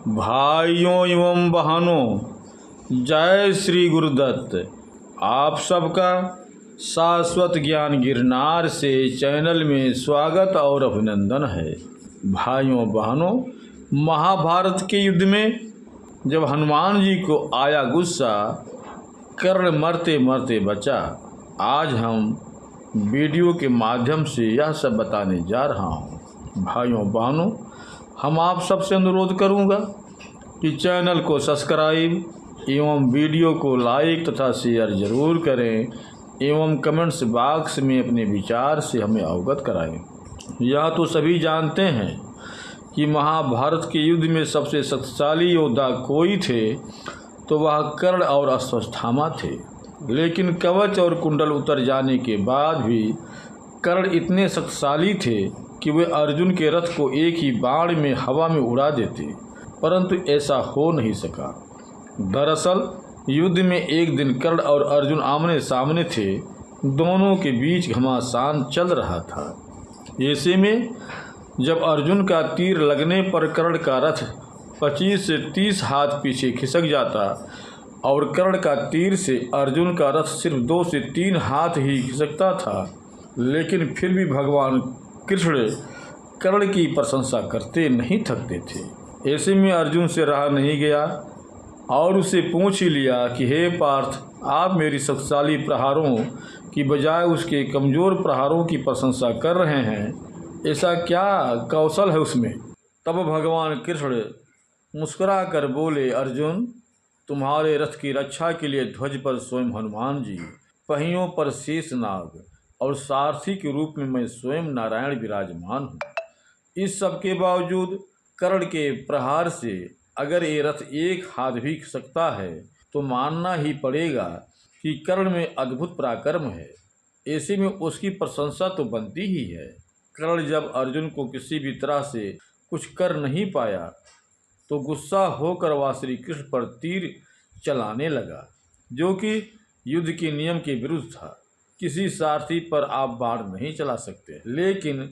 भाइयों एवं बहनों, जय श्री गुरुदत्त। आप सबका शाश्वत ज्ञान गिरनार से चैनल में स्वागत और अभिनंदन है। भाइयों बहनों, महाभारत के युद्ध में जब हनुमान जी को आया गुस्सा, कर्ण मरते मरते बचा। आज हम वीडियो के माध्यम से यह सब बताने जा रहा हूँ। भाइयों बहनों, हम आप सबसे अनुरोध करूँगा कि चैनल को सब्सक्राइब एवं वीडियो को लाइक तथा शेयर ज़रूर करें एवं कमेंट्स बॉक्स में अपने विचार से हमें अवगत कराएं। यह तो सभी जानते हैं कि महाभारत के युद्ध में सबसे शक्तिशाली योद्धा कोई थे तो वह कर्ण और अश्वत्थामा थे। लेकिन कवच और कुंडल उतर जाने के बाद भी कर्ण इतने शक्तिशाली थे कि वे अर्जुन के रथ को एक ही बाण में हवा में उड़ा देते, परंतु ऐसा हो नहीं सका। दरअसल युद्ध में एक दिन कर्ण और अर्जुन आमने सामने थे। दोनों के बीच घमासान चल रहा था। ऐसे में जब अर्जुन का तीर लगने पर कर्ण का रथ 25 से 30 हाथ पीछे खिसक जाता और कर्ण का तीर से अर्जुन का रथ सिर्फ 2 से 3 हाथ ही खिसकता था, लेकिन फिर भी भगवान कृष्ण कर्ण की प्रशंसा करते नहीं थकते थे। ऐसे में अर्जुन से रहा नहीं गया और उसे पूछ ही लिया कि हे पार्थ, आप मेरी शक्तिशाली प्रहारों की बजाय उसके कमज़ोर प्रहारों की प्रशंसा कर रहे हैं, ऐसा क्या कौशल है उसमें? तब भगवान कृष्ण मुस्कुरा कर बोले, अर्जुन, तुम्हारे रथ की रक्षा के लिए ध्वज पर स्वयं हनुमान जी, पहियों पर शेषनाग और सारथी के रूप में मैं स्वयं नारायण विराजमान हूँ। इस सब के बावजूद कर्ण के प्रहार से अगर ये रथ एक हाथ भी खिसकता है तो मानना ही पड़ेगा कि कर्ण में अद्भुत पराक्रम है। ऐसे में उसकी प्रशंसा तो बनती ही है। कर्ण जब अर्जुन को किसी भी तरह से कुछ कर नहीं पाया तो गुस्सा होकर वह श्री कृष्ण पर तीर चलाने लगा, जो कि युद्ध के नियम के विरुद्ध था। किसी सारथी पर आप बाण नहीं चला सकते, लेकिन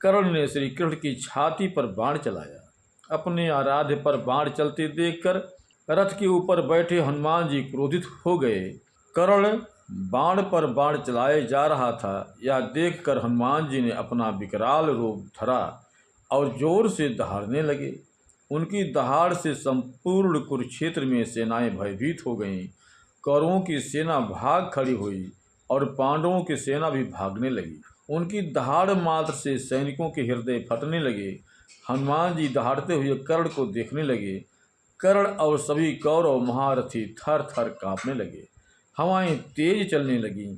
कर्ण ने श्री कृष्ण की छाती पर बाण चलाया। अपने आराध्य पर बाण चलते देखकर रथ के ऊपर बैठे हनुमान जी क्रोधित हो गए। कर्ण बाण पर बाण चलाए जा रहा था, यह देखकर हनुमान जी ने अपना विकराल रूप धरा और जोर से दहाड़ने लगे। उनकी दहाड़ से संपूर्ण कुरुक्षेत्र में सेनाएं भयभीत हो गईं। कौरवों की सेना भाग खड़ी हुई और पांडवों की सेना भी भागने लगी। उनकी दहाड़ मात्र से सैनिकों के हृदय फटने लगे। हनुमान जी दहाड़ते हुए कर्ण को देखने लगे। कर्ण और सभी कौरव महारथी थर थर कांपने लगे। हवाएं तेज चलने लगीं।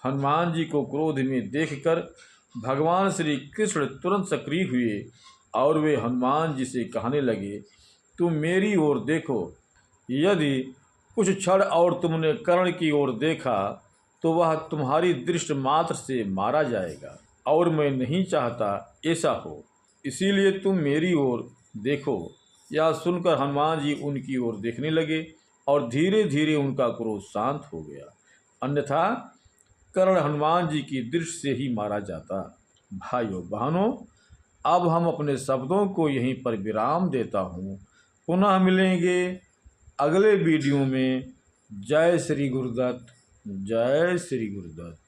हनुमान जी को क्रोध में देखकर भगवान श्री कृष्ण तुरंत सक्रिय हुए और वे हनुमान जी से कहने लगे, तुम मेरी ओर देखो। यदि कुछ क्षण और तुमने कर्ण की ओर देखा तो वह तुम्हारी दृष्टि मात्र से मारा जाएगा और मैं नहीं चाहता ऐसा हो, इसीलिए तुम मेरी ओर देखो। यह सुनकर हनुमान जी उनकी ओर देखने लगे और धीरे धीरे उनका क्रोध शांत हो गया, अन्यथा कर्ण हनुमान जी की दृष्टि से ही मारा जाता। भाइयों बहनों, अब हम अपने शब्दों को यहीं पर विराम देता हूँ। पुनः मिलेंगे अगले वीडियो में। जय श्री गुरुदत्त, जय श्री गुरुदत्त।